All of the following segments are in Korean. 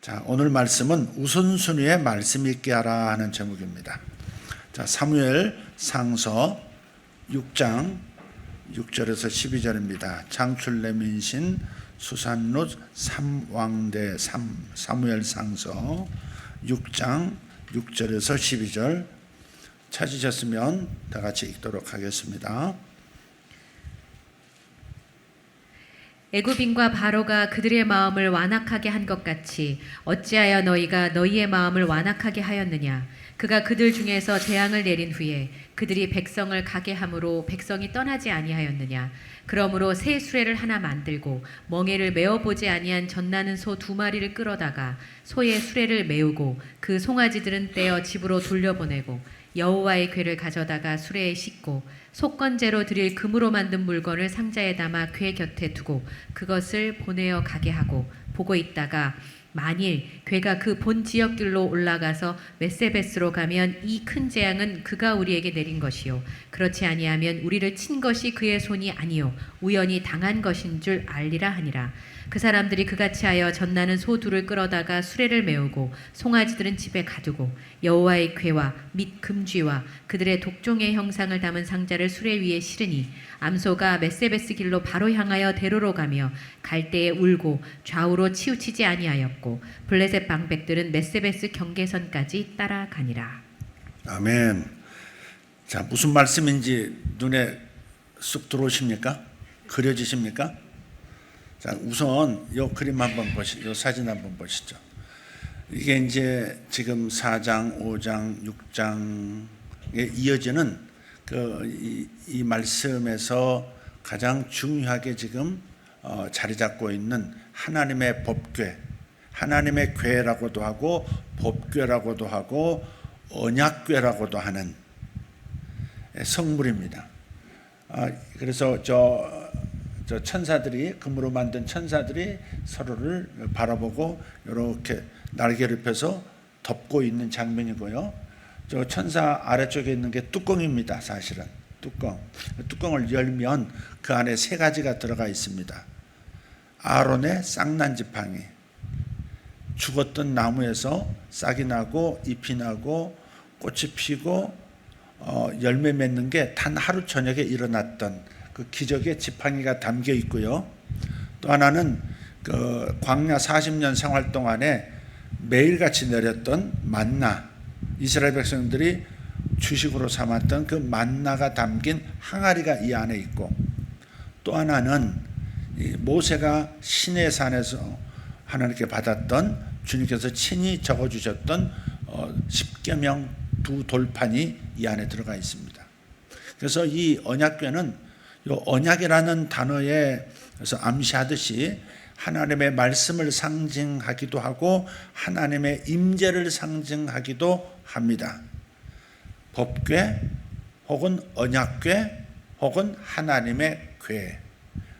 자, 오늘 말씀은 우선순위의 말씀 있게 하라 하는 제목입니다. 자, 사무엘 상서 6장 6절에서 12절입니다. 창출레민신 수산룻 삼왕대 사무엘 상서 6장 6절에서 12절 찾으셨으면 다 같이 읽도록 하겠습니다. 애굽인과 바로가 그들의 마음을 완악하게 한 것 같이 어찌하여 너희가 너희의 마음을 완악하게 하였느냐. 그가 그들 중에서 재앙을 내린 후에 그들이 백성을 가게 함으로 백성이 떠나지 아니하였느냐. 그러므로 새 수레를 하나 만들고 멍에를 메어보지 아니한 젖나는 소 2마리를 끌어다가 소의 수레를 메우고 그 송아지들은 떼어 집으로 돌려보내고 여호와의 궤를 가져다가 수레에 싣고 속건제로 드릴 금으로 만든 물건을 상자에 담아 궤 곁에 두고 그것을 보내어 가게 하고 보고 있다가 만일 궤가 그 본 지역길로 올라가서 메세베스로 가면 이 큰 재앙은 그가 우리에게 내린 것이요 그렇지 아니하면 우리를 친 것이 그의 손이 아니요 우연히 당한 것인 줄 알리라 하니라. 그 사람들이 그같이 하여 젖나는 소 2를 끌어다가 수레를 메우고 송아지들은 집에 가두고 여호와의 궤와 및 금쥐와 그들의 독종의 형상을 담은 상자를 수레 위에 실으니 암소가 메세베스 길로 바로 향하여 대로로 가며 갈 때에 울고 좌우로 치우치지 아니하였고 블레셋 방백들은 메세베스 경계선까지 따라가니라. 아멘. 자, 무슨 말씀인지 눈에 쑥 들어오십니까? 그려지십니까? 자, 우선 요 그림 한번 보시죠. 요 사진 한번 보시죠. 이게 이제 지금 4장, 5장, 6장에 이어지는 이 말씀에서 가장 중요하게 지금 자리 잡고 있는 하나님의 법궤, 하나님의 궤라고도 하고 법궤라고도 하고 언약궤라고도 하는 성물입니다. 그래서 저 천사들이 금으로 만든 천사들이 서로를 바라보고 이렇게 날개를 펴서 덮고 있는 장면이고요. 저 천사 아래쪽에 있는 게 뚜껑입니다. 사실은 뚜껑을 열면 그 안에 3가지가 들어가 있습니다. 아론의 싹난 지팡이, 죽었던 나무에서 싹이 나고 잎이 나고 꽃이 피고 열매 맺는 게 단 하루 저녁에 일어났던 그 기적의 지팡이가 담겨 있고요. 또 하나는 그 광야 40년 생활 동안에 매일같이 내렸던 만나, 이스라엘 백성들이 주식으로 삼았던 그 만나가 담긴 항아리가 이 안에 있고, 또 하나는 모세가 시내 산에서 하나님께 받았던 주님께서 친히 적어주셨던 10계명 2돌판이 이 안에 들어가 있습니다. 그래서 이 언약궤는 요 언약이라는 단어에서 암시하듯이 하나님의 말씀을 상징하기도 하고 하나님의 임재를 상징하기도 합니다. 법궤 혹은 언약궤 혹은 하나님의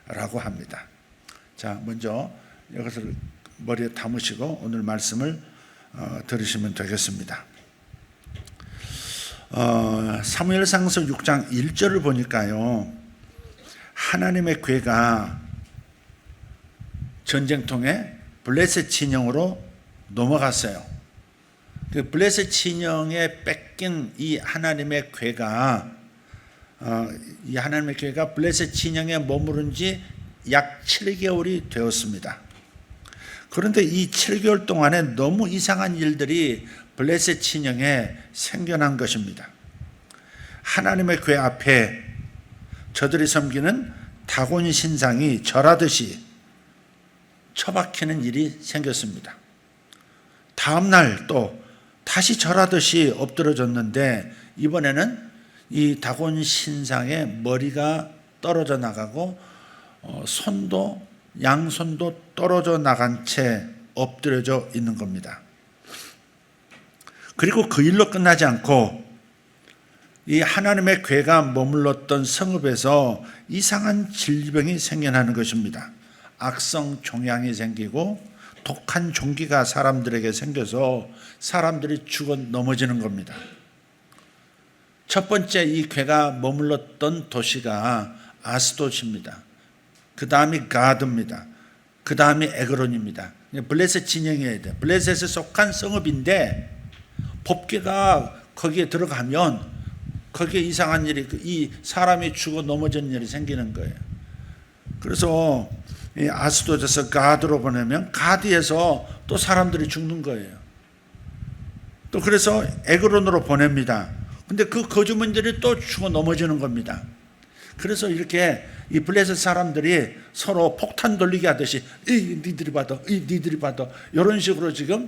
궤라고 합니다. 자, 먼저 이것을 머리에 담으시고 오늘 말씀을 들으시면 되겠습니다. 사무엘상서 6장 1절을 보니까요, 하나님의 궤가 전쟁통에 블레셋 진영으로 넘어갔어요. 그 블레셋 진영에 뺏긴 이 하나님의 궤가 블레셋 진영에 머무른 지 약 7개월이 되었습니다. 그런데 이 7개월 동안에 너무 이상한 일들이 블레셋 진영에 생겨난 것입니다. 하나님의 궤 앞에 저들이 섬기는 다곤 신상이 절하듯이 처박히는 일이 생겼습니다. 다음 날 또 다시 절하듯이 엎드러졌는데 이번에는 이 다곤 신상의 머리가 떨어져 나가고 양손도 떨어져 나간 채 엎드려져 있는 겁니다. 그리고 그 일로 끝나지 않고 이 하나님의 궤가 머물렀던 성읍에서 이상한 질병이 생겨나는 것입니다. 악성 종양이 생기고 독한 종기가 사람들에게 생겨서 사람들이 죽어 넘어지는 겁니다. 첫 번째 이 궤가 머물렀던 도시가 아스돗입니다. 그 다음이 가드입니다. 그 다음이 에그론입니다. 블레셋 진영이어야 돼. 블레셋에 속한 성읍인데 법궤가 거기에 들어가면 거기에 이상한 일이, 이 사람이 죽어 넘어진 일이 생기는 거예요. 그래서 아스돗에서 가드로 보내면 가드에서 또 사람들이 죽는 거예요. 또 그래서 에그론으로 보냅니다. 근데 그 거주민들이 또 죽어 넘어지는 겁니다. 그래서 이렇게 이 블레셋 사람들이 서로 폭탄 돌리기 하듯이 니들이 받아, 니들이 받아, 이런 식으로 지금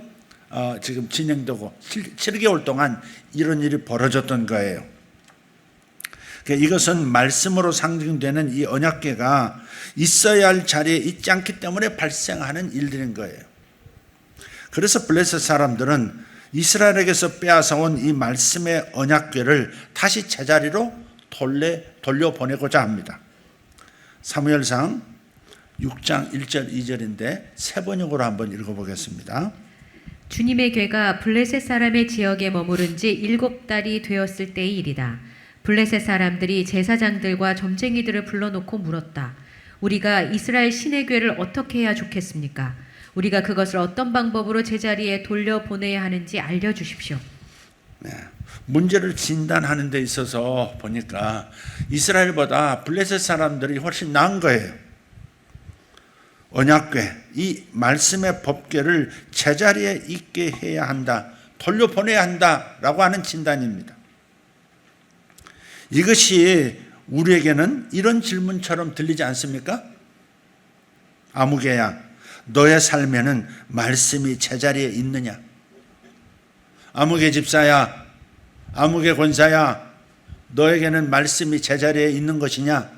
진행되고 7개월 동안 이런 일이 벌어졌던 거예요. 이것은 말씀으로 상징되는 이 언약궤가 있어야 할 자리에 있지 않기 때문에 발생하는 일들인 거예요. 그래서 블레셋 사람들은 이스라엘에게서 빼앗아온 이 말씀의 언약궤를 다시 제자리로 돌려보내고자 합니다. 사무엘상 6장 1절 2절인데 세 번역으로 한번 읽어보겠습니다. 주님의 궤가 블레셋 사람의 지역에 머무른 지 7달이 되었을 때의 일이다. 블레셋 사람들이 제사장들과 점쟁이들을 불러놓고 물었다. 우리가 이스라엘 신의 궤를 어떻게 해야 좋겠습니까? 우리가 그것을 어떤 방법으로 제자리에 돌려보내야 하는지 알려주십시오. 네, 문제를 진단하는 데 있어서 보니까 이스라엘보다 블레셋 사람들이 훨씬 나은 거예요. 언약궤, 이 말씀의 법궤를 제자리에 있게 해야 한다, 돌려보내야 한다라고 하는 진단입니다. 이것이 우리에게는 이런 질문처럼 들리지 않습니까? 아무개야, 너의 삶에는 말씀이 제자리에 있느냐? 아무개 집사야, 아무개 권사야, 너에게는 말씀이 제자리에 있는 것이냐?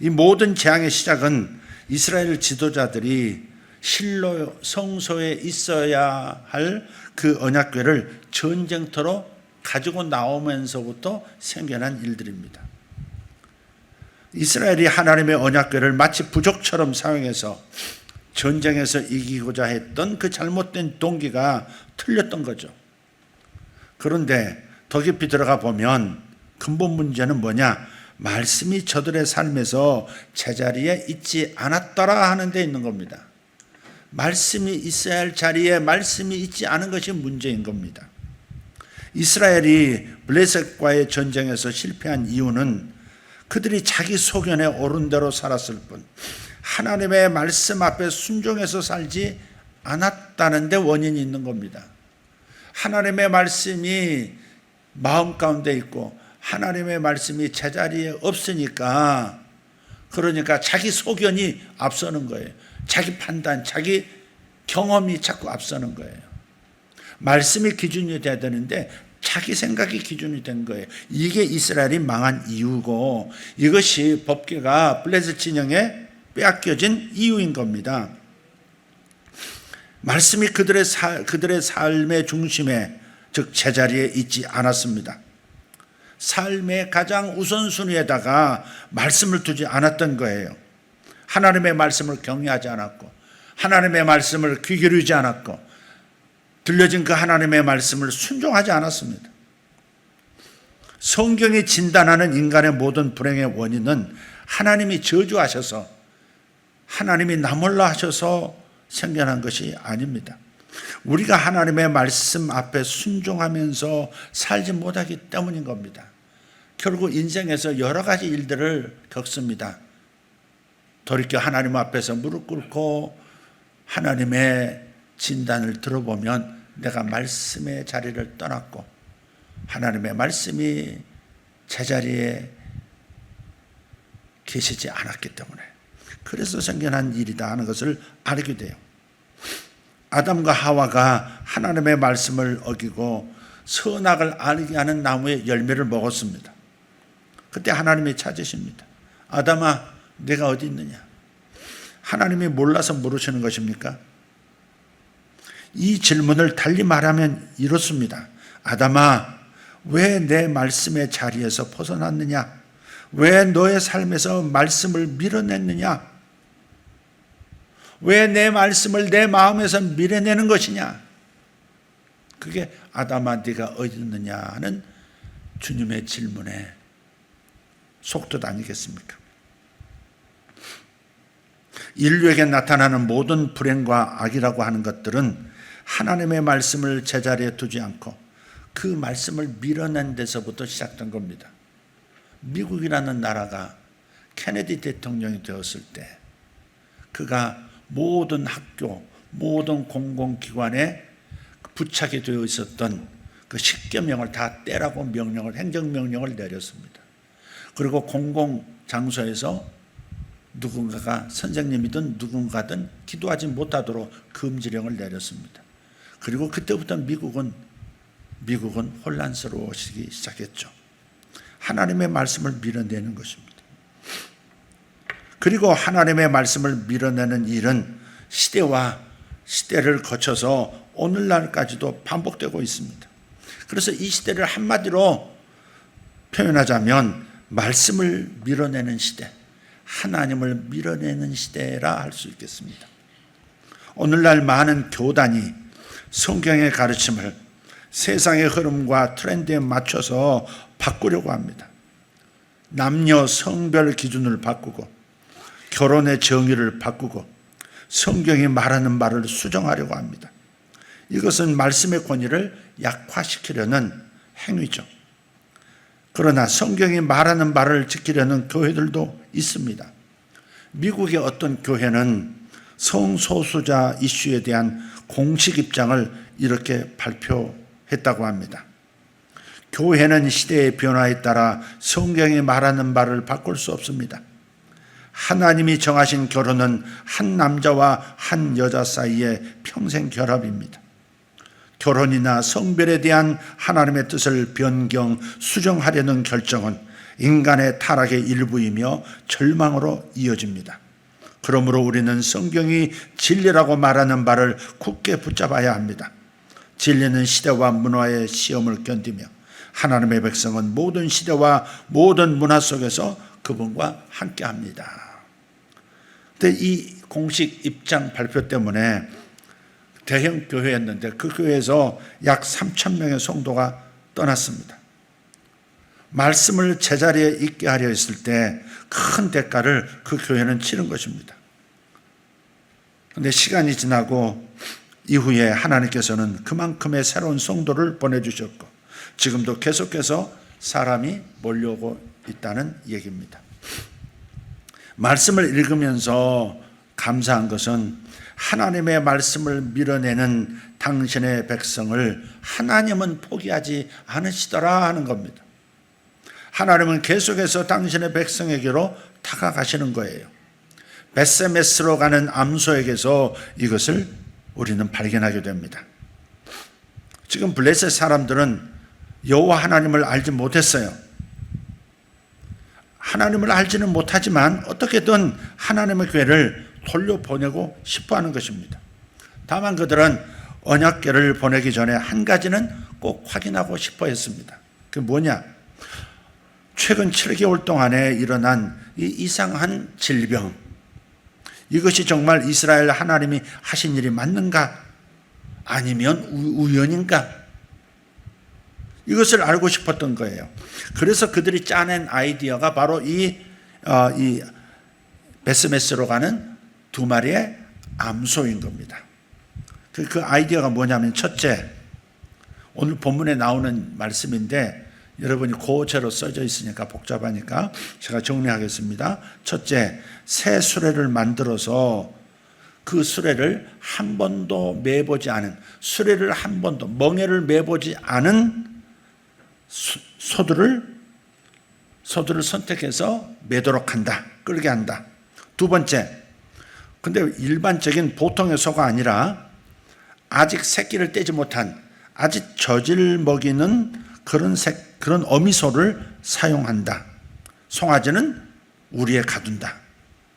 이 모든 재앙의 시작은 이스라엘 지도자들이 실로 성소에 있어야 할 그 언약궤를 전쟁터로 가지고 나오면서부터 생겨난 일들입니다. 이스라엘이 하나님의 언약궤를 마치 부족처럼 사용해서 전쟁에서 이기고자 했던 그 잘못된 동기가 틀렸던 거죠. 그런데 더 깊이 들어가 보면 근본 문제는 뭐냐? 말씀이 저들의 삶에서 제자리에 있지 않았더라 하는 데 있는 겁니다. 말씀이 있어야 할 자리에 말씀이 있지 않은 것이 문제인 겁니다. 이스라엘이 블레셋과의 전쟁에서 실패한 이유는 그들이 자기 소견에 옳은 대로 살았을 뿐 하나님의 말씀 앞에 순종해서 살지 않았다는 데 원인이 있는 겁니다. 하나님의 말씀이 마음 가운데 있고 하나님의 말씀이 제자리에 없으니까, 그러니까 자기 소견이 앞서는 거예요. 자기 판단, 자기 경험이 자꾸 앞서는 거예요. 말씀이 기준이 돼야 되는데 자기 생각이 기준이 된 거예요. 이게 이스라엘이 망한 이유고 이것이 법궤가 블레셋 진영에 빼앗겨진 이유인 겁니다. 말씀이 그들의 삶의 중심에, 즉 제자리에 있지 않았습니다. 삶의 가장 우선순위에다가 말씀을 두지 않았던 거예요. 하나님의 말씀을 경외하지 않았고 하나님의 말씀을 귀 기울이지 않았고 들려진 그 하나님의 말씀을 순종하지 않았습니다. 성경이 진단하는 인간의 모든 불행의 원인은 하나님이 저주하셔서, 하나님이 나몰라 하셔서 생겨난 것이 아닙니다. 우리가 하나님의 말씀 앞에 순종하면서 살지 못하기 때문인 겁니다. 결국 인생에서 여러 가지 일들을 겪습니다. 돌이켜 하나님 앞에서 무릎 꿇고 하나님의 진단을 들어보면 내가 말씀의 자리를 떠났고 하나님의 말씀이 제자리에 계시지 않았기 때문에, 그래서 생겨난 일이다 하는 것을 알게 돼요. 아담과 하와가 하나님의 말씀을 어기고 선악을 알게 하는 나무의 열매를 먹었습니다. 그때 하나님이 찾으십니다. 아담아, 내가 어디 있느냐? 하나님이 몰라서 물으시는 것입니까? 이 질문을 달리 말하면 이렇습니다. 아담아, 왜 내 말씀의 자리에서 벗어났느냐? 왜 너의 삶에서 말씀을 밀어냈느냐? 왜 내 말씀을 내 마음에서 밀어내는 것이냐? 그게 아담아 네가 어디 있느냐 하는 주님의 질문에 속뜻 아니겠습니까? 인류에게 나타나는 모든 불행과 악이라고 하는 것들은 하나님의 말씀을 제자리에 두지 않고 그 말씀을 밀어낸 데서부터 시작된 겁니다. 미국이라는 나라가 케네디 대통령이 되었을 때 그가 모든 학교, 모든 공공기관에 부착이 되어 있었던 그 10계명을 다 떼라고 행정명령을 내렸습니다. 그리고 공공장소에서 누군가가 선생님이든 누군가든 기도하지 못하도록 금지령을 내렸습니다. 그리고 그때부터 미국은 혼란스러워지기 시작했죠. 하나님의 말씀을 밀어내는 것입니다. 그리고 하나님의 말씀을 밀어내는 일은 시대를 거쳐서 오늘날까지도 반복되고 있습니다. 그래서 이 시대를 한마디로 표현하자면 말씀을 밀어내는 시대, 하나님을 밀어내는 시대라 할 수 있겠습니다. 오늘날 많은 교단이 성경의 가르침을 세상의 흐름과 트렌드에 맞춰서 바꾸려고 합니다. 남녀 성별 기준을 바꾸고 결혼의 정의를 바꾸고 성경이 말하는 말을 수정하려고 합니다. 이것은 말씀의 권위를 약화시키려는 행위죠. 그러나 성경이 말하는 말을 지키려는 교회들도 있습니다. 미국의 어떤 교회는 성소수자 이슈에 대한 공식 입장을 이렇게 발표했다고 합니다. 교회는 시대의 변화에 따라 성경이 말하는 말을 바꿀 수 없습니다. 하나님이 정하신 결혼은 한 남자와 한 여자 사이의 평생 결합입니다. 결혼이나 성별에 대한 하나님의 뜻을 변경, 수정하려는 결정은 인간의 타락의 일부이며 절망으로 이어집니다. 그러므로 우리는 성경이 진리라고 말하는 바를 굳게 붙잡아야 합니다. 진리는 시대와 문화의 시험을 견디며 하나님의 백성은 모든 시대와 모든 문화 속에서 그분과 함께합니다. 근데 이 공식 입장 발표 때문에 대형 교회였는데 그 교회에서 약 3,000명의 성도가 떠났습니다. 말씀을 제자리에 있게 하려 했을 때 큰 대가를 그 교회는 치른 것입니다. 그런데 시간이 지나고 이후에 하나님께서는 그만큼의 새로운 성도를 보내주셨고 지금도 계속해서 사람이 몰려오고 있다는 얘기입니다. 말씀을 읽으면서 감사한 것은 하나님의 말씀을 밀어내는 당신의 백성을 하나님은 포기하지 않으시더라 하는 겁니다. 하나님은 계속해서 당신의 백성에게로 다가가시는 거예요. 베세메스로 가는 암소에게서 이것을 우리는 발견하게 됩니다. 지금 블레셋 사람들은 여호와 하나님을 알지 못했어요. 하나님을 알지는 못하지만 어떻게든 하나님의 교회를 돌려보내고 싶어하는 것입니다. 다만 그들은 언약궤를 보내기 전에 한 가지는 꼭 확인하고 싶어 했습니다. 그게 뭐냐? 최근 7개월 동안에 일어난 이 이상한 질병, 이것이 정말 이스라엘 하나님이 하신 일이 맞는가? 아니면 우연인가? 이것을 알고 싶었던 거예요. 그래서 그들이 짜낸 아이디어가 바로 이 베스메스로 가는 2마리의 암소인 겁니다. 그 아이디어가 뭐냐면 첫째, 오늘 본문에 나오는 말씀인데 여러분이 고체로 써져 있으니까 복잡하니까 제가 정리하겠습니다. 첫째, 새 수레를 만들어서 그 수레를 한 번도 매보지 않은, 수레를 한 번도 멍에를 매보지 않은 소들을 선택해서 매도록 한다. 끌게 한다. 두 번째, 근데 일반적인 보통의 소가 아니라 아직 새끼를 떼지 못한, 아직 젖을 먹이는 그런 어미소를 사용한다. 송아지는 우리에 가둔다.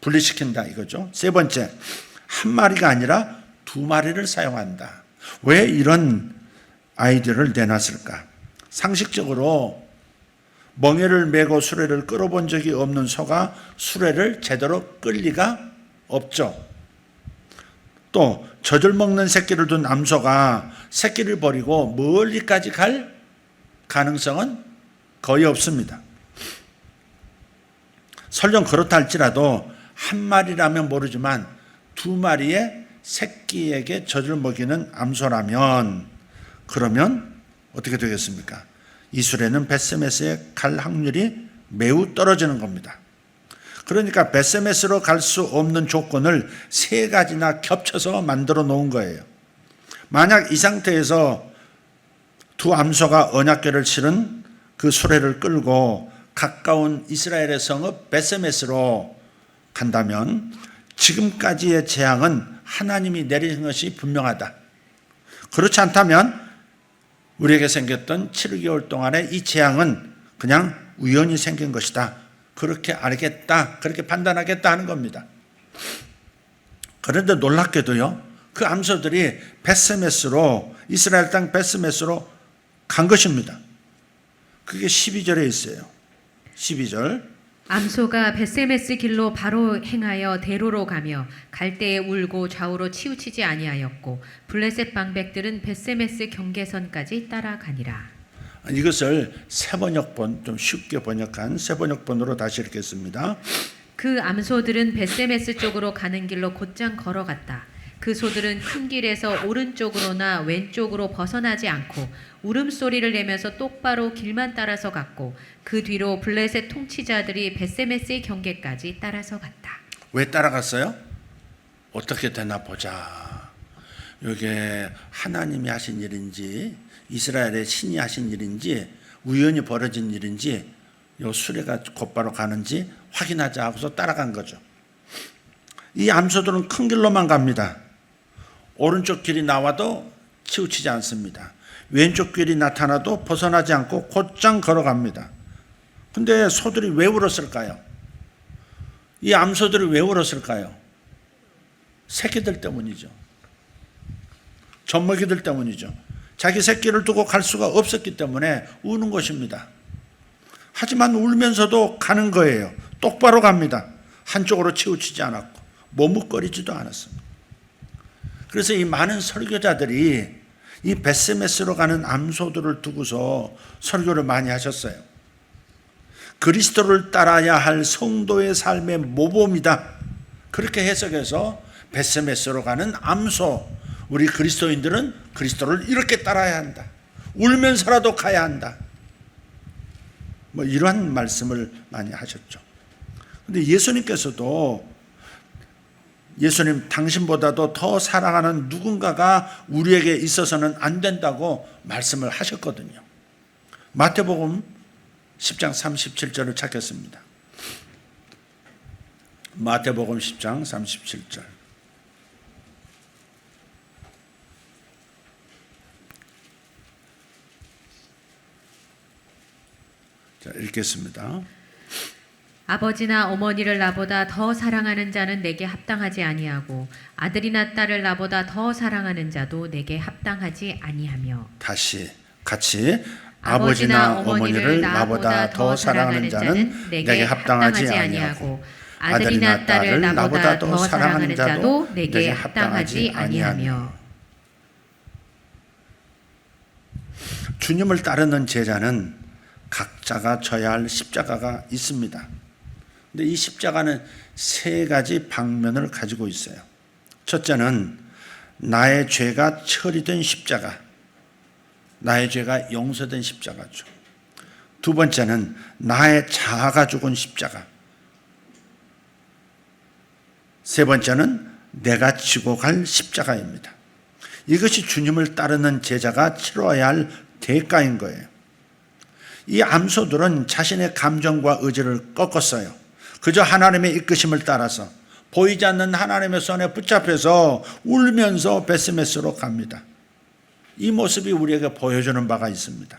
분리시킨다 이거죠. 세 번째, 한 마리가 아니라 2마리를 사용한다. 왜 이런 아이디어를 내놨을까? 상식적으로 멍에를 메고 수레를 끌어본 적이 없는 소가 수레를 제대로 끌 리가 없죠. 또 젖을 먹는 새끼를 둔 암소가 새끼를 버리고 멀리까지 갈 가능성은 거의 없습니다. 설령 그렇다 할지라도 한 마리라면 모르지만 두 마리의 새끼에게 젖을 먹이는 암소라면 그러면 어떻게 되겠습니까? 이스라엘은 벳세메스에 갈 확률이 매우 떨어지는 겁니다. 그러니까 벳세메스로 갈 수 없는 조건을 세 가지나 겹쳐서 만들어 놓은 거예요. 만약 이 상태에서 두 암소가 언약궤를 치른 그 수레를 끌고 가까운 이스라엘의 성읍 벳세메스로 간다면 지금까지의 재앙은 하나님이 내린 것이 분명하다. 그렇지 않다면 우리에게 생겼던 7개월 동안의 이 재앙은 그냥 우연히 생긴 것이다. 그렇게 알겠다. 그렇게 판단하겠다 하는 겁니다. 그런데 놀랍게도요. 그 암소들이 벳세메스로 이스라엘 땅 벳세메스로 간 것입니다. 그게 12절에 있어요. 12절. 암소가 벳세메스 길로 바로 행하여 대로로 가며 갈대에 울고 좌우로 치우치지 아니하였고 블레셋 방백들은 벳세메스 경계선까지 따라가니라. 이것을 세번역본, 좀 쉽게 번역한 세번역본으로 다시 읽겠습니다. 그 암소들은 벳세메스 쪽으로 가는 길로 곧장 걸어갔다. 그 소들은 큰 길에서 오른쪽으로나 왼쪽으로 벗어나지 않고 울음소리를 내면서 똑바로 길만 따라서 갔고 그 뒤로 블레셋 통치자들이 벳세메스의 경계까지 따라서 갔다. 왜 따라갔어요? 어떻게 되나 보자. 이게 하나님이 하신 일인지 이스라엘의 신이 하신 일인지 우연히 벌어진 일인지 요 수레가 곧바로 가는지 확인하자 하고서 따라간 거죠. 이 암소들은 큰 길로만 갑니다. 오른쪽 길이 나와도 치우치지 않습니다. 왼쪽 길이 나타나도 벗어나지 않고 곧장 걸어갑니다. 근데 소들이 왜 울었을까요? 이 암소들이 왜 울었을까요? 새끼들 때문이죠. 젖먹이들 때문이죠. 자기 새끼를 두고 갈 수가 없었기 때문에 우는 것입니다. 하지만 울면서도 가는 거예요. 똑바로 갑니다. 한쪽으로 치우치지 않았고 머뭇거리지도 않았습니다. 그래서 이 많은 설교자들이 이 벳세메스로 가는 암소들을 두고서 설교를 많이 하셨어요. 그리스도를 따라야 할 성도의 삶의 모범이다. 그렇게 해석해서 벳세메스로 가는 암소, 우리 그리스도인들은 그리스도를 이렇게 따라야 한다. 울면서라도 가야 한다. 뭐 이러한 말씀을 많이 하셨죠. 그런데 예수님께서도 예수님 당신보다도 더 사랑하는 누군가가 우리에게 있어서는 안 된다고 말씀을 하셨거든요. 마태복음 10장 37절을 찾겠습니다. 마태복음 10장 37절. 자, 읽겠습니다. 아버지나 어머니를 나보다 더 사랑하는 자는 내게 합당하지 아니하고 아들이나 딸을 나보다 더 사랑하는 자도 내게 합당하지 아니하며. 다시 같이 아버지나 어머니를 나보다 더 사랑하는 자는 내게 합당하지 아니하고 아들이나 딸을 나보다 더 사랑하는 자도 내게 합당하지 아니하며. 주님을 따르는 제자는 각자가 져야 할 십자가가 있습니다. 근데 이 십자가는 세 가지 방면을 가지고 있어요. 첫째는 나의 죄가 처리된 십자가, 나의 죄가 용서된 십자가죠. 두 번째는 나의 자아가 죽은 십자가. 세 번째는 내가 지고 갈 십자가입니다. 이것이 주님을 따르는 제자가 치러야 할 대가인 거예요. 이 암소들은 자신의 감정과 의지를 꺾었어요. 그저 하나님의 이끄심을 따라서 보이지 않는 하나님의 손에 붙잡혀서 울면서 벳세메스로 갑니다. 이 모습이 우리에게 보여주는 바가 있습니다.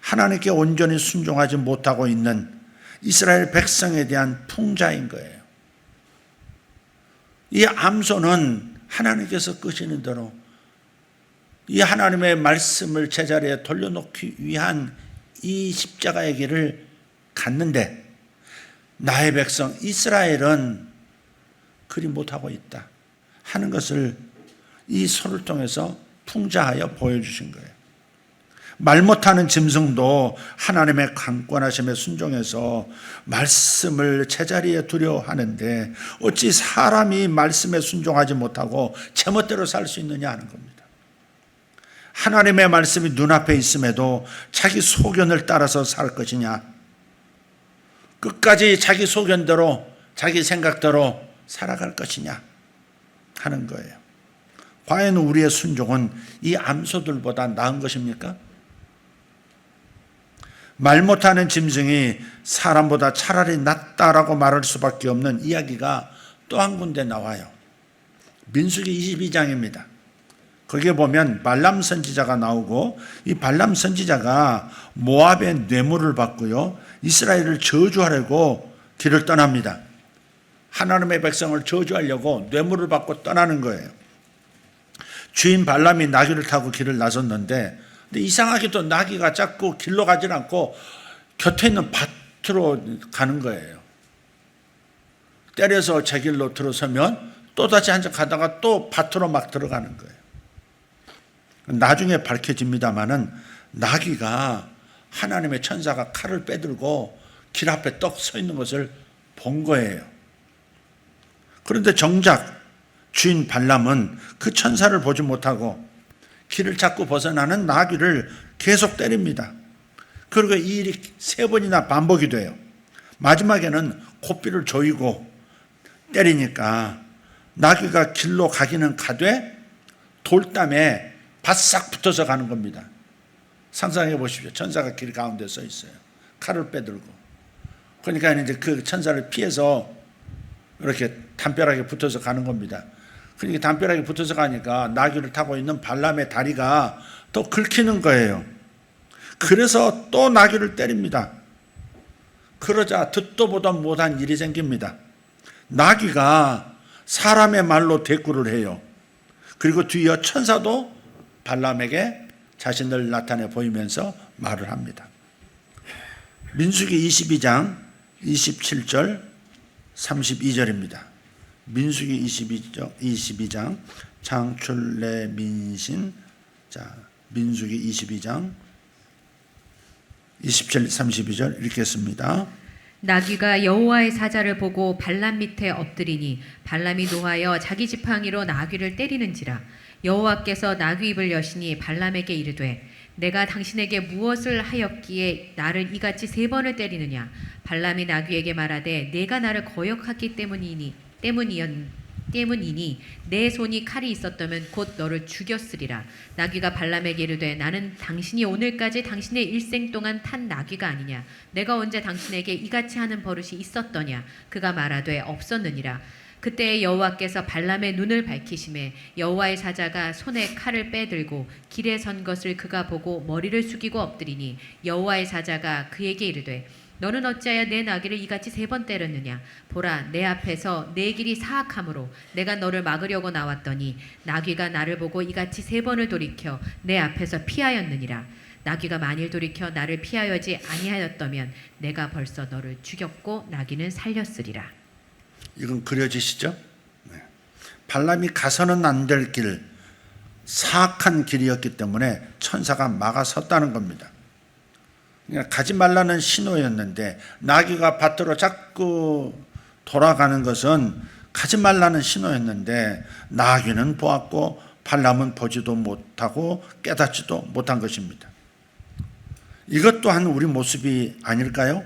하나님께 온전히 순종하지 못하고 있는 이스라엘 백성에 대한 풍자인 거예요. 이 암소는 하나님께서 끄시는 대로 이 하나님의 말씀을 제자리에 돌려놓기 위한 이 십자가의 길을 갔는데 나의 백성 이스라엘은 그리 못하고 있다 하는 것을 이 소를 통해서 풍자하여 보여주신 거예요. 말 못하는 짐승도 하나님의 강권하심에 순종해서 말씀을 제자리에 두려 하는데 어찌 사람이 말씀에 순종하지 못하고 제멋대로 살 수 있느냐 하는 겁니다. 하나님의 말씀이 눈앞에 있음에도 자기 소견을 따라서 살 것이냐, 끝까지 자기 소견대로 자기 생각대로 살아갈 것이냐 하는 거예요. 과연 우리의 순종은 이 암소들보다 나은 것입니까? 말 못하는 짐승이 사람보다 차라리 낫다라고 말할 수밖에 없는 이야기가 또 한 군데 나와요. 민수기 22장입니다. 거기에 보면 발람 선지자가 나오고, 이 발람 선지자가 모압의 뇌물을 받고요, 이스라엘을 저주하려고 길을 떠납니다. 하나님의 백성을 저주하려고 뇌물을 받고 떠나는 거예요. 주인 발람이 나귀를 타고 길을 나섰는데, 근데 이상하게도 나귀가 자꾸 길로 가질 않고 곁에 있는 밭으로 가는 거예요. 때려서 제 길로 들어서면 또다시 한참 가다가 또 밭으로 막 들어가는 거예요. 나중에 밝혀집니다마는 나귀가 하나님의 천사가 칼을 빼들고 길 앞에 떡 서 있는 것을 본 거예요. 그런데 정작 주인 발람은 그 천사를 보지 못하고 길을 자꾸 벗어나는 나귀를 계속 때립니다. 그리고 이 일이 3번이나 반복이 돼요. 마지막에는 고삐를 조이고 때리니까 나귀가 길로 가기는 가되 돌담에 바싹 붙어서 가는 겁니다. 상상해 보십시오. 천사가 길 가운데 서 있어요. 칼을 빼들고. 그러니까 이제 그 천사를 피해서 이렇게 담벼락에 붙어서 가는 겁니다. 그러니까 담벼락에 붙어서 가니까 나귀를 타고 있는 발람의 다리가 또 긁히는 거예요. 그래서 또 나귀를 때립니다. 그러자 듣도 보도 못한 일이 생깁니다. 나귀가 사람의 말로 대꾸를 해요. 그리고 뒤이어 천사도 발람에게 자신을 나타내 보이면서 말을 합니다. 민수기 22장 27절 32절입니다. 민수기 22장 창출래 민신, 자, 민수기 22장 27, 32절 읽겠습니다. 나귀가 여호와의 사자를 보고 발람 밑에 엎드리니 발람이 노하여 자기 지팡이로 나귀를 때리는지라. 여호와께서 나귀 입을 여시니 발람에게 이르되 내가 당신에게 무엇을 하였기에 나를 이같이 3번을 때리느냐. 발람이 나귀에게 말하되 내가 나를 거역하기 때문이니 내 손이 칼이 있었다면 곧 너를 죽였으리라. 나귀가 발람에게 이르되 나는 당신이 오늘까지 당신의 일생 동안 탄 나귀가 아니냐. 내가 언제 당신에게 이같이 하는 버릇이 있었더냐. 그가 말하되 없었느니라. 그때 여호와께서 발람의 눈을 밝히심에 여호와의 사자가 손에 칼을 빼들고 길에 선 것을 그가 보고 머리를 숙이고 엎드리니 여호와의 사자가 그에게 이르되 너는 어찌하여 내 나귀를 이같이 3번 때렸느냐. 보라, 내 앞에서 내 길이 사악함으로 내가 너를 막으려고 나왔더니 나귀가 나를 보고 이같이 3번을 돌이켜 내 앞에서 피하였느니라. 나귀가 만일 돌이켜 나를 피하여지 아니하였다면 내가 벌써 너를 죽였고 나귀는 살렸으리라. 이건 그려지시죠? 네. 발람이 가서는 안 될 길, 사악한 길이었기 때문에 천사가 막아섰다는 겁니다. 그러니까 가지 말라는 신호였는데 나귀가 밭으로 자꾸 돌아가는 것은 가지 말라는 신호였는데 나귀는 보았고 발람은 보지도 못하고 깨닫지도 못한 것입니다. 이것 또한 우리 모습이 아닐까요?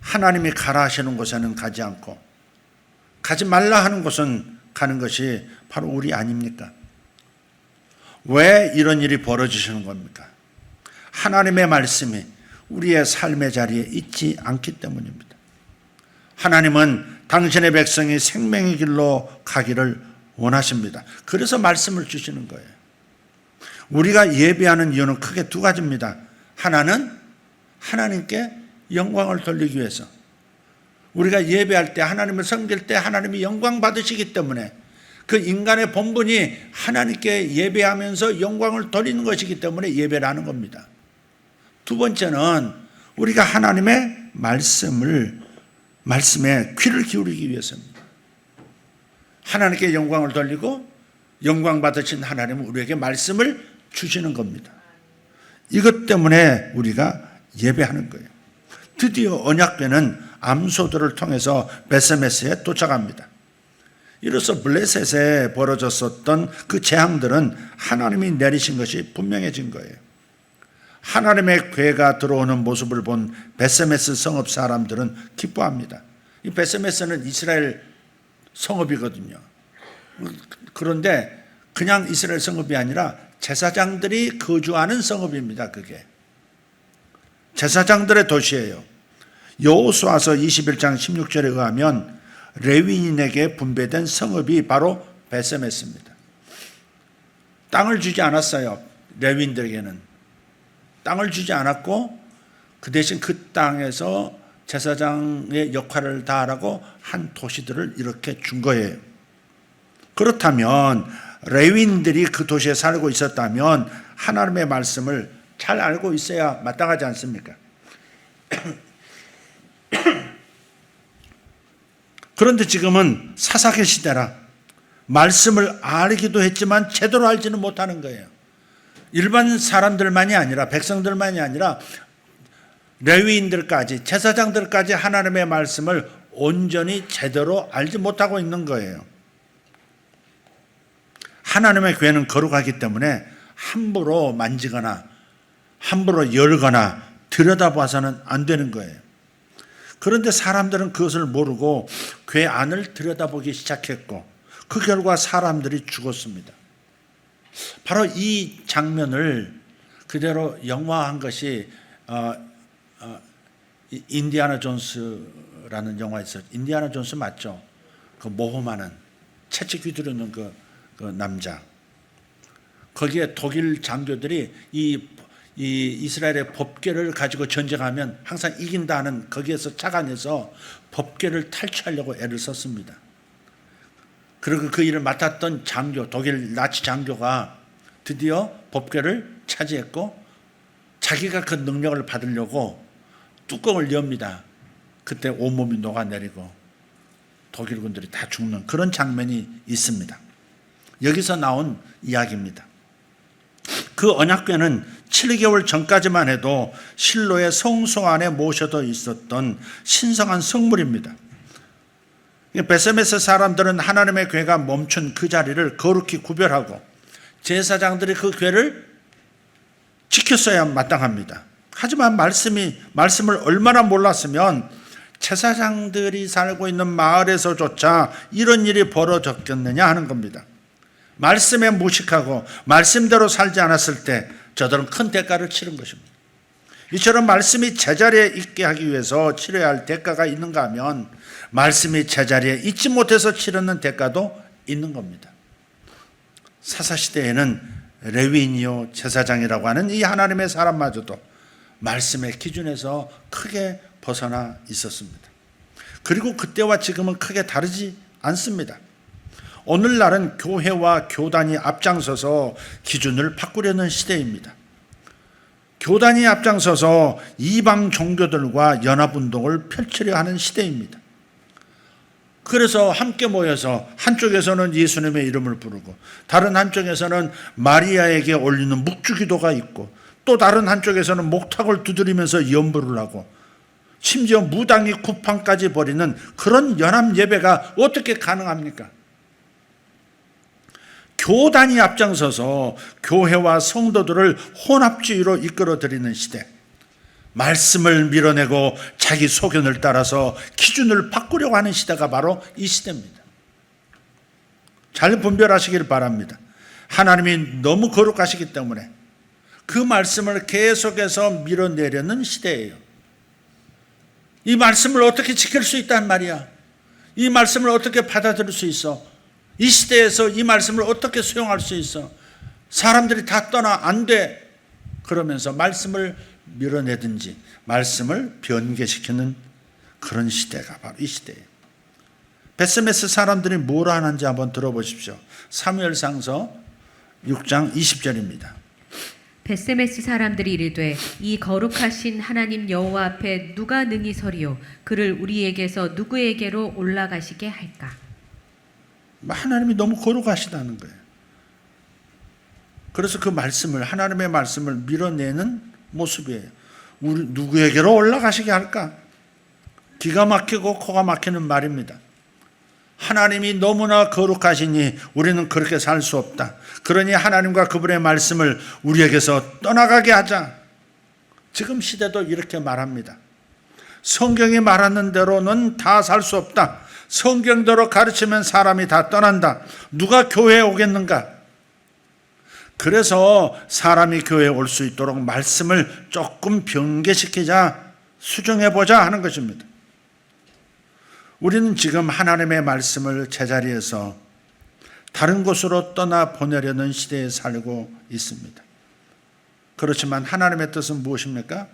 하나님이 가라 하시는 곳에는 가지 않고 가지 말라 하는 곳은 가는 것이 바로 우리 아닙니까? 왜 이런 일이 벌어지시는 겁니까? 하나님의 말씀이 우리의 삶의 자리에 있지 않기 때문입니다. 하나님은 당신의 백성이 생명의 길로 가기를 원하십니다. 그래서 말씀을 주시는 거예요. 우리가 예배하는 이유는 크게 2가지입니다. 하나는 하나님께 영광을 돌리기 위해서. 우리가 예배할 때, 하나님을 섬길 때 하나님이 영광 받으시기 때문에, 그 인간의 본분이 하나님께 예배하면서 영광을 돌리는 것이기 때문에 예배를 하는 겁니다. 2번째는 우리가 하나님의 말씀에 귀를 기울이기 위해서입니다. 하나님께 영광을 돌리고 영광 받으신 하나님은 우리에게 말씀을 주시는 겁니다. 이것 때문에 우리가 예배하는 거예요. 드디어 언약궤는 암소들을 통해서 베세메스에 도착합니다. 이로써 블레셋에 벌어졌었던 그 재앙들은 하나님이 내리신 것이 분명해진 거예요. 하나님의 궤가 들어오는 모습을 본 베세메스 성읍 사람들은 기뻐합니다. 이 베세메스는 이스라엘 성읍이거든요. 그런데 그냥 이스라엘 성읍이 아니라 제사장들이 거주하는 성읍입니다. 그게 제사장들의 도시예요. 여호수아서 21장 16절에 의하면 레위인에게 분배된 성읍이 바로 베세메스입니다. 땅을 주지 않았어요. 레위인들에게는 땅을 주지 않았고 그 대신 그 땅에서 제사장의 역할을 다하라고 한 도시들을 이렇게 준 거예요. 그렇다면 레위인들이 그 도시에 살고 있었다면 하나님의 말씀을 잘 알고 있어야 마땅하지 않습니까? 그런데 지금은 사사기 시대라 말씀을 알기도 했지만 제대로 알지는 못하는 거예요. 일반 사람들만이 아니라 백성들만이 아니라 레위인들까지 제사장들까지 하나님의 말씀을 온전히 제대로 알지 못하고 있는 거예요. 하나님의 궤는 거룩하기 때문에 함부로 만지거나 함부로 열거나 들여다봐서는 안 되는 거예요. 그런데 사람들은 그것을 모르고 궤 안을 들여다보기 시작했고 그 결과 사람들이 죽었습니다. 바로 이 장면을 그대로 영화한 것이 인디아나 존스라는 영화 있어요. 인디아나 존스 맞죠? 그 모험하는 채찍 휘두르는 그 남자. 거기에 독일 장교들이 이 이스라엘의 법궤를 가지고 전쟁하면 항상 이긴다는 거기에서 착안해서 법궤를 탈취하려고 애를 썼습니다. 그리고 그 일을 맡았던 장교, 독일 나치 장교가 드디어 법궤를 차지했고 자기가 그 능력을 받으려고 뚜껑을 엽니다. 그때 온몸이 녹아내리고 독일군들이 다 죽는 그런 장면이 있습니다. 여기서 나온 이야기입니다. 그 언약궤는 7개월 전까지만 해도 실로의 성소 안에 모셔져 있었던 신성한 성물입니다. 베세메스 사람들은 하나님의 궤가 멈춘 그 자리를 거룩히 구별하고 제사장들이 그 궤를 지켰어야 마땅합니다. 하지만 말씀을 얼마나 몰랐으면 제사장들이 살고 있는 마을에서조차 이런 일이 벌어졌겠느냐 하는 겁니다. 말씀에 무식하고 말씀대로 살지 않았을 때 저들은 큰 대가를 치른 것입니다. 이처럼 말씀이 제자리에 있게 하기 위해서 치러야 할 대가가 있는가 하면 말씀이 제자리에 있지 못해서 치르는 대가도 있는 겁니다. 사사시대에는 레위인이요 제사장이라고 하는 이 하나님의 사람마저도 말씀의 기준에서 크게 벗어나 있었습니다. 그리고 그때와 지금은 크게 다르지 않습니다. 오늘날은 교회와 교단이 앞장서서 기준을 바꾸려는 시대입니다. 교단이 앞장서서 이방 종교들과 연합운동을 펼치려 하는 시대입니다. 그래서 함께 모여서 한쪽에서는 예수님의 이름을 부르고 다른 한쪽에서는 마리아에게 올리는 묵주기도가 있고 또 다른 한쪽에서는 목탁을 두드리면서 연부를 하고 심지어 무당이 쿠팡까지 벌이는 그런 연합 예배가 어떻게 가능합니까? 교단이 앞장서서 교회와 성도들을 혼합주의로 이끌어들이는 시대, 말씀을 밀어내고 자기 소견을 따라서 기준을 바꾸려고 하는 시대가 바로 이 시대입니다. 잘 분별하시길 바랍니다. 하나님이 너무 거룩하시기 때문에 그 말씀을 계속해서 밀어내려는 시대예요. 이 말씀을 어떻게 지킬 수 있단 말이야? 이 말씀을 어떻게 받아들일 수 있어? 이 시대에서 이 말씀을 어떻게 수용할 수 있어? 사람들이 다 떠나 안 돼. 그러면서 말씀을 밀어내든지 말씀을 변개시키는 그런 시대가 바로 이 시대예요. 베세메스 사람들이 뭘 하는지 한번 들어보십시오. 사무엘상서 6장 20절입니다. 베세메스 사람들이 이르되 이 거룩하신 하나님 여호와 앞에 누가 능히 서리요 그를 우리에게서 누구에게로 올라가시게 할까? 하나님이 너무 거룩하시다는 거예요. 그래서 그 말씀을, 하나님의 말씀을 밀어내는 모습이에요. 우리 누구에게로 올라가시게 할까? 기가 막히고 코가 막히는 말입니다. 하나님이 너무나 거룩하시니 우리는 그렇게 살 수 없다. 그러니 하나님과 그분의 말씀을 우리에게서 떠나가게 하자. 지금 시대도 이렇게 말합니다. 성경이 말하는 대로는 다 살 수 없다. 성경대로 가르치면 사람이 다 떠난다. 누가 교회에 오겠는가? 그래서 사람이 교회에 올 수 있도록 말씀을 조금 변개시키자, 수정해보자 하는 것입니다. 우리는 지금 하나님의 말씀을 제자리에서 다른 곳으로 떠나보내려는 시대에 살고 있습니다. 그렇지만 하나님의 뜻은 무엇입니까?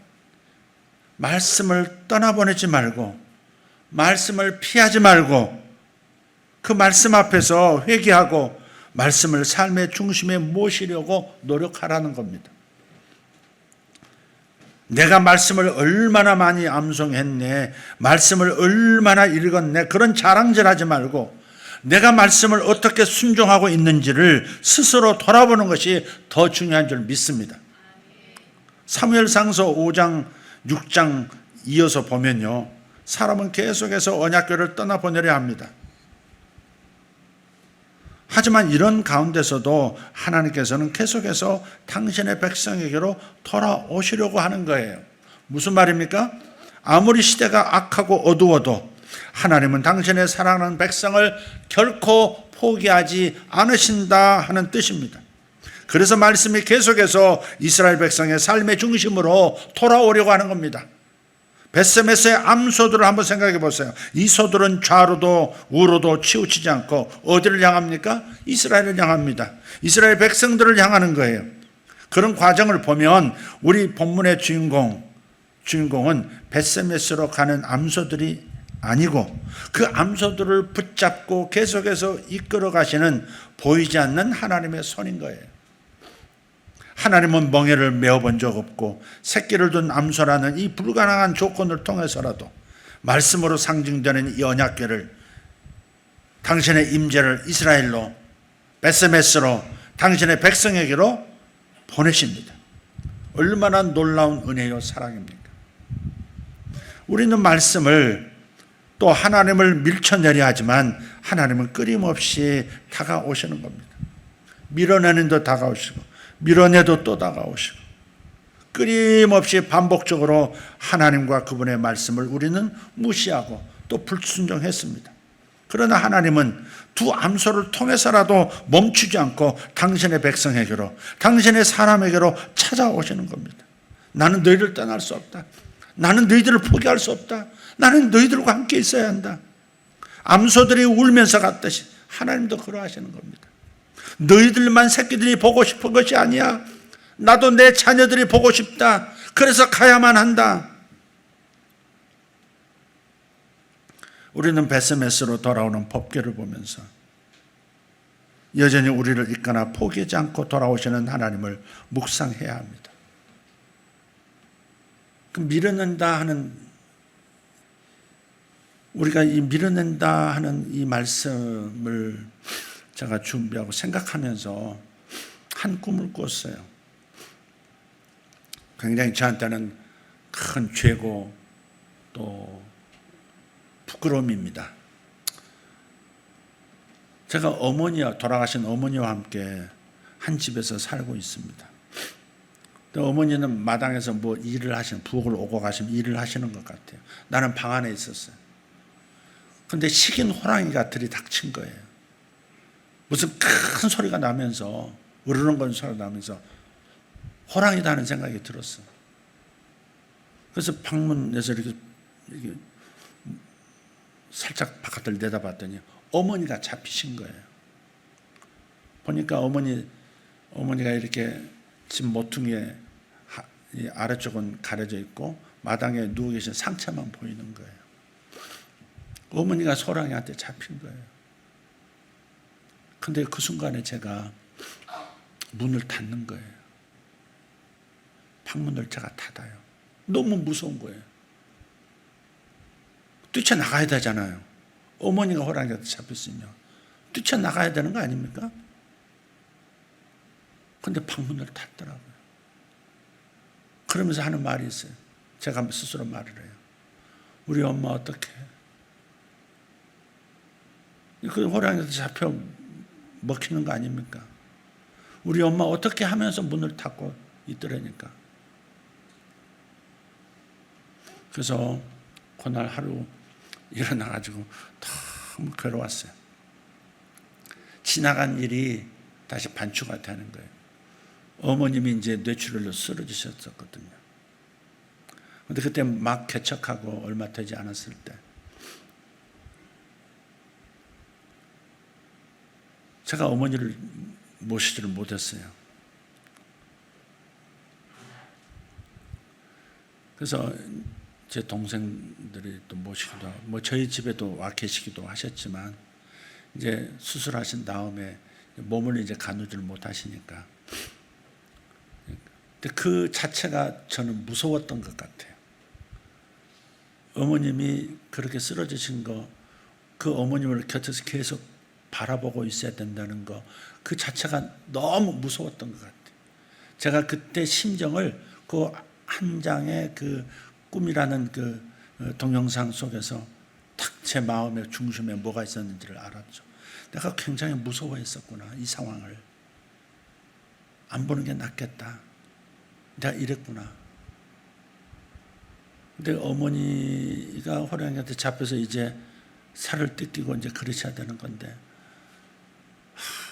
말씀을 떠나보내지 말고, 말씀을 피하지 말고, 그 말씀 앞에서 회개하고 말씀을 삶의 중심에 모시려고 노력하라는 겁니다. 내가 말씀을 얼마나 많이 암송했네, 말씀을 얼마나 읽었네, 그런 자랑질하지 말고 내가 말씀을 어떻게 순종하고 있는지를 스스로 돌아보는 것이 더 중요한 줄 믿습니다. 사무엘상서 5장 6장 이어서 보면요, 사람은 계속해서 언약궤를 떠나보내려 합니다. 하지만 이런 가운데서도 하나님께서는 계속해서 당신의 백성에게로 돌아오시려고 하는 거예요. 무슨 말입니까? 아무리 시대가 악하고 어두워도 하나님은 당신의 사랑하는 백성을 결코 포기하지 않으신다 하는 뜻입니다. 그래서 말씀이 계속해서 이스라엘 백성의 삶의 중심으로 돌아오려고 하는 겁니다. 벳세메스의 암소들을 한번 생각해 보세요. 이 소들은 좌로도 우로도 치우치지 않고 어디를 향합니까? 이스라엘을 향합니다. 이스라엘 백성들을 향하는 거예요. 그런 과정을 보면 우리 본문의 주인공은 벳세메스로 가는 암소들이 아니고 그 암소들을 붙잡고 계속해서 이끌어 가시는 보이지 않는 하나님의 손인 거예요. 하나님은 멍에를 메어본 적 없고 새끼를 둔 암소라는 이 불가능한 조건을 통해서라도 말씀으로 상징되는 이 언약궤를, 당신의 임재를 이스라엘로, 벳세메스로, 당신의 백성에게로 보내십니다. 얼마나 놀라운 은혜요 사랑입니까? 우리는 말씀을 또 하나님을 밀쳐내려 하지만 하나님은 끊임없이 다가오시는 겁니다. 밀어내는 데 다가오시고 밀어내도 또 다가오시고 끊임없이 반복적으로 하나님과 그분의 말씀을 우리는 무시하고 또 불순종했습니다. 그러나 하나님은 두 암소를 통해서라도 멈추지 않고 당신의 백성에게로, 당신의 사람에게로 찾아오시는 겁니다. 나는 너희를 떠날 수 없다. 나는 너희들을 포기할 수 없다. 나는 너희들과 함께 있어야 한다. 암소들이 울면서 갔듯이 하나님도 그러하시는 겁니다. 너희들만 새끼들이 보고 싶은 것이 아니야. 나도 내 자녀들이 보고 싶다. 그래서 가야만 한다. 우리는 벳세메스로 돌아오는 법궤를 보면서 여전히 우리를 이끄나 포기하지 않고 돌아오시는 하나님을 묵상해야 합니다. 그 밀어낸다 하는, 우리가 이 밀어낸다 하는 이 말씀을 제가 준비하고 생각하면서 한 꿈을 꿨어요. 굉장히 저한테는 큰 죄고 또 부끄러움입니다. 제가 돌아가신 어머니와 함께 한 집에서 살고 있습니다. 어머니는 마당에서 뭐 일을 하시는, 부엌을 오고 가시면 일을 하시는 것 같아요. 나는 방 안에 있었어요. 근데 식인 호랑이가 들이닥친 거예요. 무슨 큰 소리가 나면서, 으르렁거리는 소리가 나면서 호랑이다 하는 생각이 들었어. 그래서 방문에서 이렇게 살짝 바깥을 내다봤더니 어머니가 잡히신 거예요. 보니까 어머니가 이렇게 집 모퉁이에 아래쪽은 가려져 있고 마당에 누워 계신 상체만 보이는 거예요. 어머니가 호랑이한테 잡힌 거예요. 근데 그 순간에 제가 문을 닫는 거예요. 방문을 제가 닫아요. 너무 무서운 거예요. 뛰쳐나가야 되잖아요. 어머니가 호랑이한테 잡혔으면 뛰쳐나가야 되는 거 아닙니까? 근데 방문을 닫더라고요. 그러면서 하는 말이 있어요. 제가 스스로 말을 해요. 우리 엄마 어떻게? 그 호랑이한테 잡혀 먹히는 거 아닙니까? 우리 엄마 어떻게 하면서 문을 닫고 있더라니까. 그래서 그날 하루 일어나가지고 너무 괴로웠어요. 지나간 일이 다시 반추가 되는 거예요. 어머님이 이제 뇌출혈로 쓰러지셨었거든요. 근데 그때 막 개척하고 얼마 되지 않았을 때 제가 어머니를 모시지를 못했어요. 그래서 제 동생들이 또 모시기도 하고, 뭐 저희 집에도 와 계시기도 하셨지만, 이제 수술하신 다음에 몸을 이제 가누지를 못하시니까. 근데 그 자체가 저는 무서웠던 것 같아요. 어머님이 그렇게 쓰러지신 거, 그 어머님을 곁에서 계속 바라보고 있어야 된다는 거, 그 자체가 너무 무서웠던 것 같아요. 제가 그때 심정을 그 한 장의 그 꿈이라는 그 동영상 속에서 탁 제 마음의 중심에 뭐가 있었는지를 알았죠. 내가 굉장히 무서워했었구나, 이 상황을. 안 보는 게 낫겠다. 내가 이랬구나. 근데 어머니가 호랑이한테 잡혀서 이제 살을 뜯기고 이제 그러셔야 되는 건데,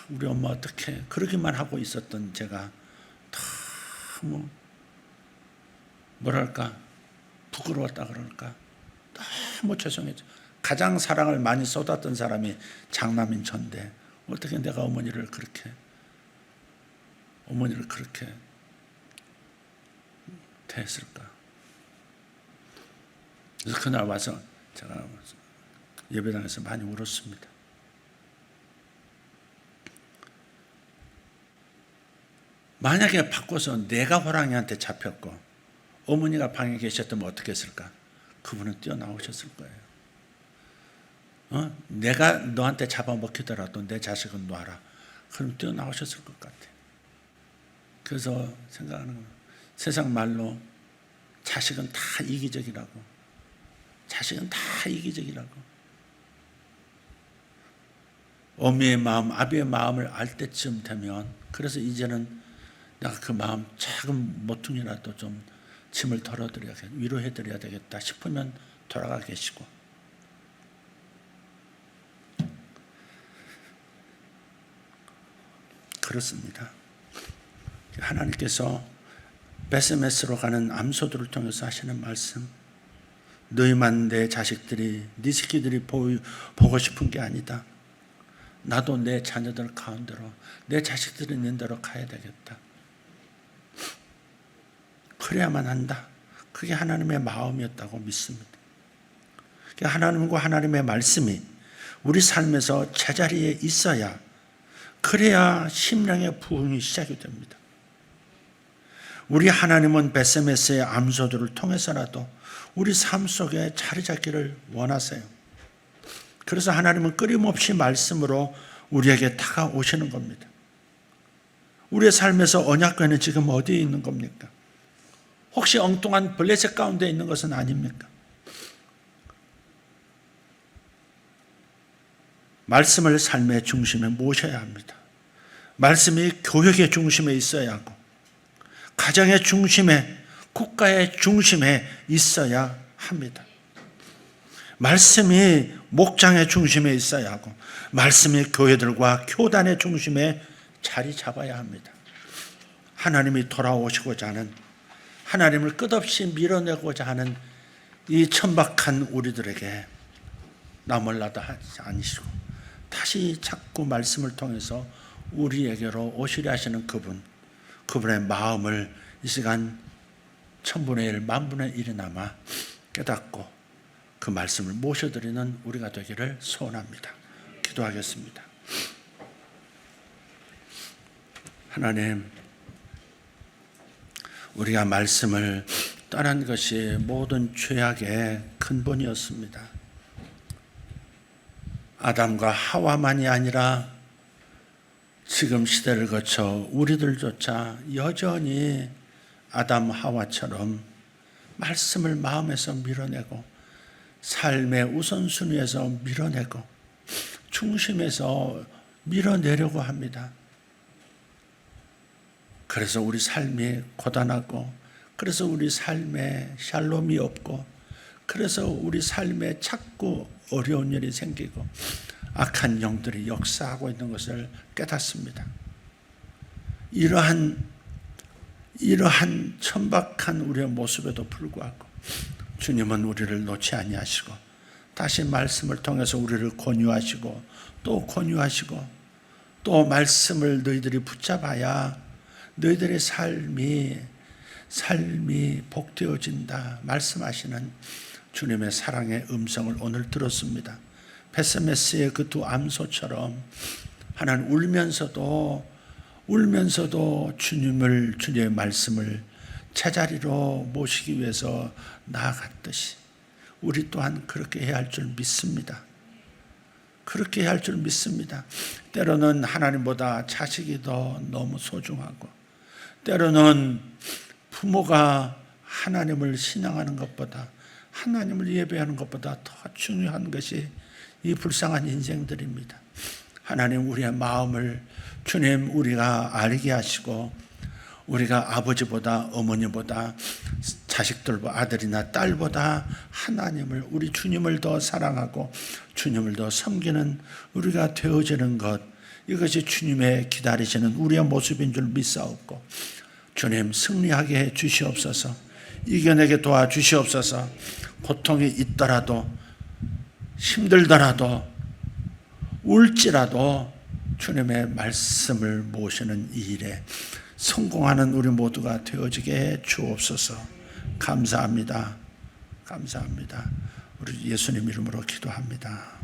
우리 엄마 어떻게 그러기만 하고 있었던 제가 너무 뭐랄까 부끄러웠다 그럴까, 너무 죄송했죠. 가장 사랑을 많이 쏟았던 사람이 장남인 전데 어떻게 내가 어머니를 그렇게 대했을까. 그래서 그날 와서 제가 예배당에서 많이 울었습니다. 만약에 바꿔서 내가 호랑이한테 잡혔고 어머니가 방에 계셨다면 어떻게 했을까? 그분은 뛰어나오셨을 거예요. 내가 너한테 잡아먹히더라도 내 자식은 놔라. 그럼 뛰어나오셨을 것 같아. 그래서 생각하는 거예요. 세상 말로 자식은 다 이기적이라고. 어미의 마음, 아비의 마음을 알 때쯤 되면, 그래서 이제는 내가 그 마음 작은 모퉁이라도 좀 짐을 덜어드려야겠다, 위로해드려야 되겠다 싶으면 돌아가 계시고, 그렇습니다. 하나님께서 베스메스로 가는 암소들을 통해서 하시는 말씀, 너희만 내 자식들이, 네 새끼들이 보고 싶은 게 아니다. 나도 내 자녀들 가운데로, 내 자식들이 있는 대로 가야 되겠다. 그래야만 한다. 그게 하나님의 마음이었다고 믿습니다. 하나님과 하나님의 말씀이 우리 삶에서 제자리에 있어야, 그래야 심령의 부흥이 시작이 됩니다. 우리 하나님은 베스메스의 암소들을 통해서라도 우리 삶 속에 자리 잡기를 원하세요. 그래서 하나님은 끊임없이 말씀으로 우리에게 다가오시는 겁니다. 우리의 삶에서 언약궤는 지금 어디에 있는 겁니까? 혹시 엉뚱한 블레셋 가운데 있는 것은 아닙니까? 말씀을 삶의 중심에 모셔야 합니다. 말씀이 교육의 중심에 있어야 하고, 가정의 중심에, 국가의 중심에 있어야 합니다. 말씀이 목장의 중심에 있어야 하고, 말씀이 교회들과 교단의 중심에 자리 잡아야 합니다. 하나님이 돌아오시고자 하는, 하나님을 끝없이 밀어내고자 하는 이 천박한 우리들에게 나몰라다 하지 않으시고 다시 자꾸 말씀을 통해서 우리에게로 오시려 하시는 그분의 마음을 이 시간 1000분의 1, 10,000분의 1이 남아 깨닫고 그 말씀을 모셔드리는 우리가 되기를 소원합니다. 기도하겠습니다. 하나님, 우리가 말씀을 떠난 것이 모든 죄악의 근본이었습니다. 아담과 하와만이 아니라 지금 시대를 거쳐 우리들조차 여전히 아담 하와처럼 말씀을 마음에서 밀어내고 삶의 우선순위에서 밀어내고 중심에서 밀어내려고 합니다. 그래서 우리 삶이 고단하고, 그래서 우리 삶에 샬롬이 없고, 그래서 우리 삶에 자꾸 어려운 일이 생기고 악한 영들이 역사하고 있는 것을 깨닫습니다. 이러한 천박한 우리의 모습에도 불구하고 주님은 우리를 놓지 아니하시고 다시 말씀을 통해서 우리를 권유하시고 또 권유하시고 또 말씀을 너희들이 붙잡아야 너희들의 삶이 복되어진다 말씀하시는 주님의 사랑의 음성을 오늘 들었습니다. 베스메스의 그 두 암소처럼 하나님 울면서도 주님의 말씀을 제자리로 모시기 위해서 나아갔듯이 우리 또한 그렇게 해야 할 줄 믿습니다. 그렇게 해야 할 줄 믿습니다. 때로는 하나님보다 자식이 더 너무 소중하고, 때로는 부모가 하나님을 신앙하는 것보다, 하나님을 예배하는 것보다 더 중요한 것이 이 불쌍한 인생들입니다. 하나님, 우리의 마음을 주님 우리가 알게 하시고, 우리가 아버지보다 어머니보다 자식들보다 아들이나 딸보다 하나님을, 우리 주님을 더 사랑하고 주님을 더 섬기는 우리가 되어지는 것, 이것이 주님의 기다리시는 우리의 모습인 줄 믿사옵고, 주님 승리하게 해 주시옵소서. 이겨내게 도와주시옵소서. 고통이 있더라도, 힘들더라도, 울지라도 주님의 말씀을 모시는 이 일에 성공하는 우리 모두가 되어지게 해 주옵소서. 감사합니다. 감사합니다. 우리 예수님 이름으로 기도합니다.